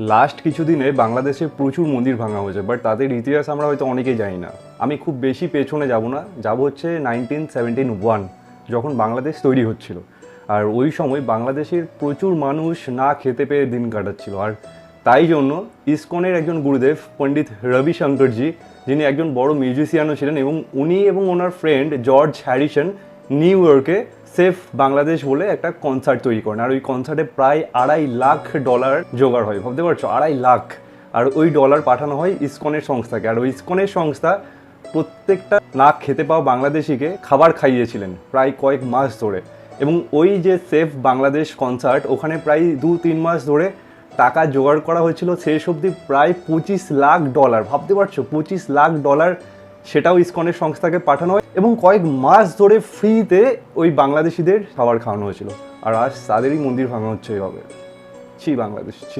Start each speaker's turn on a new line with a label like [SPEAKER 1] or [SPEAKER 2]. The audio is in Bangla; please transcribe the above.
[SPEAKER 1] লাস্ট কিছুদিনে বাংলাদেশে প্রচুর মন্দির ভাঙা হয়েছে, বাট তাদের ইতিহাস আমরা হয়তো অনেকেই জানি না। আমি খুব বেশি পেছনে যাব না, যাব হচ্ছে 1971 যখন বাংলাদেশ তৈরি হচ্ছিল। আর ওই সময় বাংলাদেশের প্রচুর মানুষ না খেতে পেয়ে দিন কাটাচ্ছিল। আর তাই জন্য ইসকনের একজন গুরুদেব পণ্ডিত রবিশঙ্করজি, যিনি একজন বড় মিউজিশিয়ানও ছিলেন, এবং উনি এবং ওনার ফ্রেন্ড জর্জ হ্যারিসন নিউ ইয়র্কে সেফ বাংলাদেশ বলে একটা কনসার্ট তৈরি করেন। আর ওই কনসার্টে প্রায় $2.5 লাখ জোগাড় হয়, ভাবতে পারছো, 2.5 লাখ। আর ওই ডলার পাঠানো হয় ইসকনের সংস্থাকে। আর ওই ইসকনের সংস্থা প্রত্যেকটা না খেতে পাওয়া বাংলাদেশিকে খাবার খাইয়েছিলেন প্রায় কয়েক মাস ধরে। এবং ওই যে সেফ বাংলাদেশ কনসার্ট, ওখানে প্রায় 2-3 মাস ধরে টাকা জোগাড় করা হয়েছিল, শেষ অবধি প্রায় $25 লাখ। ভাবতে পারছো, $25 লাখ, সেটাও ইসকনের সংস্থাকে পাঠানো হয় এবং কয়েক মাস ধরে ফ্রিতে ওই বাংলাদেশিদের খাবার খাওয়ানো হয়েছিল। আর আজ তাদেরই মন্দির ভাঙা হচ্ছে এইভাবে। ছি বাংলাদেশ, ছি।